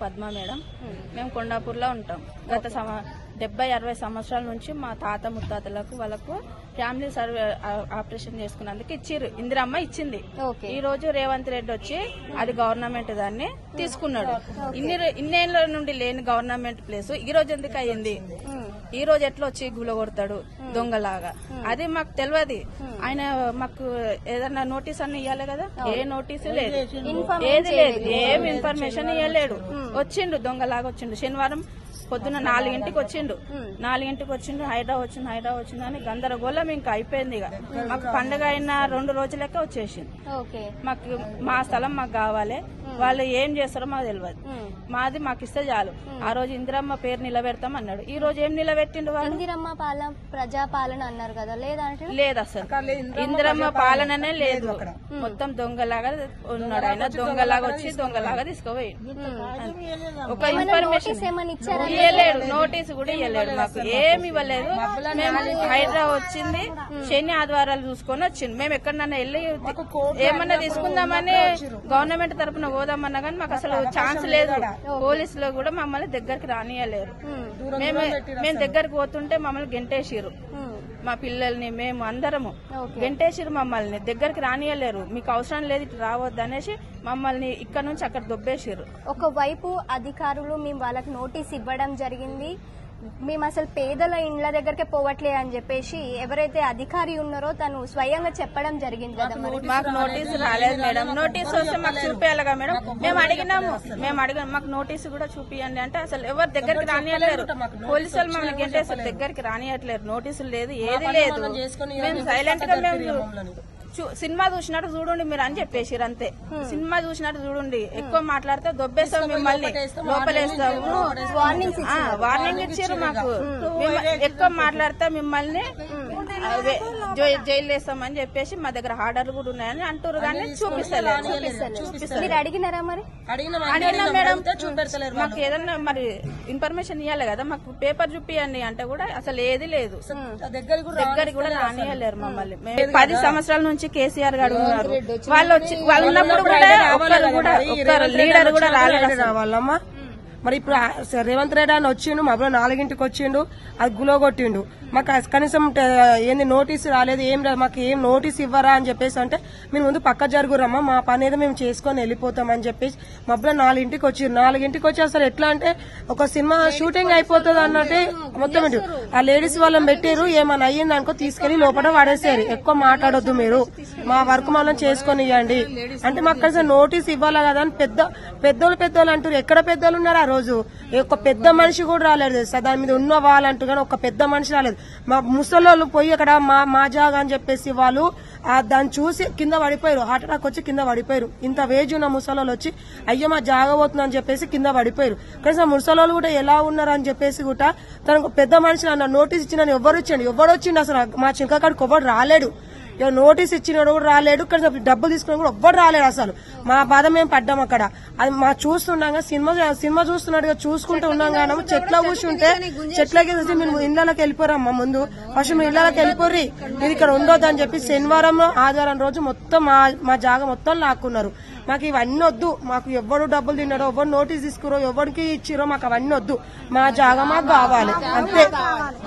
Padma madam. మేము కొండాపూర్లో ఉంటాం. గత 70-60 సంవత్సరాల నుంచి మా తాత ముత్తాతలకు వాళ్ళకు ఫ్యామిలీ సర్వే ఆపరేషన్ చేసుకున్నందుకు ఇచ్చిర్రు. ఇందిరమ్మ ఇచ్చింది. ఈ రోజు రేవంత్ రెడ్డి వచ్చి అది గవర్నమెంట్ దాన్ని తీసుకున్నాడు. ఇన్నేళ్ల నుండి లేని గవర్నమెంట్ ప్లేస్ ఈ రోజు ఎందుకు అయ్యింది? ఈ రోజు ఎట్లా వచ్చి గులగొడతాడు దొంగలాగా? అది మాకు తెలియదు. ఆయన మాకు ఏదన్నా నోటీస్ అన్ని ఇవ్వాలి కదా, ఏ నోటీసు లేదు, ఏది లేదు, ఏం ఇన్ఫర్మేషన్ ఇవ్వలేడు. వచ్చిండు దొంగలాగా వచ్చిండు. శనివారం పొద్దున్న 4 వచ్చిండు. 4 వచ్చిండు. హైదరాబాద్ వచ్చిండు అని గందరగోళం ఇంకా అయిపోయింది. ఇక మాకు పండుగ అయిన 2 రోజులకే వచ్చేసింది. మాకు మా స్థలం మాకు కావాలి. వాళ్ళు ఏం చేస్తారో మాకు తెలియదు. మాది మాకు ఇస్తే చాలు. ఆ రోజు ఇందిరమ్మ పేరు నిలబెడతాం అన్నాడు. ఈ రోజు ఏం నిలబెట్టిండు వాళ్ళు? ఇందిరమ్మ ప్రజాపాలన అన్నారు కదా, లేదు అసలు ఇందిరమ్మ పాలననే లేదు. మొత్తం దొంగలాగా ఉన్నాడు. ఆయన దొంగలాగా వచ్చి దొంగలాగా తీసుకుపోయి ఒక ఇన్ఫర్మేషన్ ఇవ్వలేడు. నోటీసు కూడా ఇవ్వలేడు. మాకు ఏమి ఇవ్వలేదు. మేము హైదరాబాద్ వచ్చింది శని ఆదివారాలు చూసుకొని వచ్చింది. మేము ఎక్కడన్నా వెళ్ళి ఏమన్నా తీసుకుందామని గవర్నమెంట్ తరఫున పోదామన్నా కానీ మాకు అసలు ఛాన్స్ లేదు. పోలీసులు కూడా మమ్మల్ని దగ్గరికి రానియలేరు. మేము దగ్గరికి పోతుంటే మమ్మల్ని గెంటేసిరు. మా పిల్లల్ని మేము అందరము గెంటేసిరు. మమ్మల్ని దగ్గరికి రానియలేరు. మీకు అవసరం లేదు ఇటు రావద్దు అనేసి మమ్మల్ని ఇక్కడ నుంచి అక్కడ దొబ్బేసిరు. ఒకవైపు అధికారులు మేము వాళ్ళకి నోటీస్ ఇవ్వడం జరిగింది. మేము అసలు పేదల ఇండ్ల దగ్గరకే పోవట్లే అని చెప్పేసి ఎవరైతే అధికారి ఉన్నారో తను స్వయంగా చెప్పడం జరిగింది కదా. మరి మాకు నోటీసు రాలేదు మేడం. నోటీసు వస్తే మాకు చూపించాలిగా మేడం. మేము అడిగినాము. మాకు నోటీసు కూడా చూపియండి అంటే అసలు ఎవరు దగ్గరికి రానియట్లేరు. పోలీసులు మమ్మల్ని గెంటేసారు. దగ్గరికి రానియట్లేరు. నోటీసులు లేదు, ఏది లేదు. మేము సైలెంట్ గా మేము సినిమా చూసినట్టు చూడండి మీరు అని చెప్పేసిరు అంతే. సినిమా చూసినట్టు చూడండి. ఎక్కువ మాట్లాడితే దొబ్బేస్తాం, మిమ్మల్ని లోపలేస్తాము. వార్నింగ్ ఇచ్చారు మాకు. ఎక్కువ మాట్లాడితే మిమ్మల్ని జైలు వేస్తామని చెప్పేసి మా దగ్గర ఆర్డర్లు కూడా ఉన్నాయని అంటారు. కానీ చూపిస్తారు. అడిగినారా మరి? అడిగినా మేడం. మాకు ఏదన్నా మరి ఇన్ఫర్మేషన్ ఇవ్వాలి కదా. మాకు పేపర్ చూపియండి అంటే కూడా అసలు ఏది లేదు. దగ్గరికి కూడా రానియలేరు మమ్మల్ని. 10 సంవత్సరాల నుంచి కేసీఆర్ గారు ఉన్నారు. వాళ్ళు ఉన్నప్పుడు కూడా ఒక్కరు లీడర్ కూడా రాలేదమ్మా. మరి ఇప్పుడు రేవంత్ రెడ్డి అని వచ్చిండు. మా 4 వచ్చిండు. అది గులగొట్టిండు. మాకు కనీసం ఏంది నోటీసు రాలేదు, ఏం రాదు. మాకు ఏం నోటీస్ ఇవ్వరా అని చెప్పేసి అంటే మేము ముందు పక్క జరుగురమ్మా, మా పని ఏదో మేము చేసుకొని వెళ్ళిపోతాం అని చెప్పేసి మా 4 వచ్చిండు. 4 వచ్చి అసలు ఎట్లా అంటే ఒక సినిమా షూటింగ్ అయిపోతుంది అన్నట్టే మొత్తం ఆ లేడీస్ వాళ్ళని పెట్టారు. ఏమన్నా అయ్యింది అనుకో తీసుకెళ్లి లోపల పడేసారు. ఎక్కువ మాట్లాడొద్దు మీరు, మా వర్క్ మనం చేసుకొని ఇవ్వండి అంటే మాకు కనీసం నోటీస్ ఇవ్వాలా కదా అని పెద్దోళ్ళు అంటారు. ఎక్కడ పెద్దోళ్ళు ఉన్నారు? ఆ రోజు ఒక పెద్ద మనిషి కూడా రాలేదు సార్. దాని మీద ఉన్న వాళ్ళంటూ కానీ ఒక పెద్ద మనిషి రాలేదు. మా ముసలోళ్ళు పోయి అక్కడ మా జాగా అని చెప్పేసి వాళ్ళు దాన్ని చూసి కింద పడిపోయారు. హార్ట్ అటాక్ వచ్చి కింద పడిపోయారు. ఇంత వేజ్ ఉన్న ముసలోళ్ళు వచ్చి అయ్యో మా జాగా పోతుంది అని చెప్పేసి కింద పడిపోయారు. కనీసం ముసలోళ్ళు కూడా ఎలా ఉన్నారు అని చెప్పేసి కూడా తనకు పెద్ద మనిషి అన్న నోటీస్ ఇచ్చిన ఎవరు వచ్చిండు అసలు మా చింకాడికి ఎవరు రాలేడు. నోటీస్ ఇచ్చినాడు కూడా రాలేడు. కానీ డబ్బులు తీసుకున్నా కూడా ఎవ్వరు రాలేడు. అసలు మా బాధ మేము పడ్డాం అక్కడ. అది మా చూస్తున్నాగా సినిమా చూస్తున్నట్టుగా చూసుకుంటూ ఉన్నాం. కానీ చెట్ల కూర్చుంటే చెట్లకి మీరు ఇళ్లకి వెళ్ళిపోరమ్మా. ముందు ఫస్ట్ మీరు ఇళ్లకి వెళ్ళిపోర్రి, ఇది ఇక్కడ ఉండొద్దు అని చెప్పి శనివారం ఆదివారం రోజు మొత్తం మా జాగా మొత్తం లాక్కున్నారు. మాకు ఇవన్నీ వద్దు. మాకు ఎవరు డబ్బులు తిన్నారో, ఎవరు నోటీస్ తీసుకురో, ఎవరికి ఇచ్చిరో మాకు అవన్నీ వద్దు. మా జాగా మాకు కావాలి అంతే.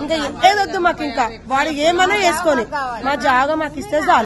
ఇంకా ఏదొద్దు మాకు. ఇంకా వాడు ఏమన్నా వేసుకొని మా జాగా మాకు ఇస్తే చాలు.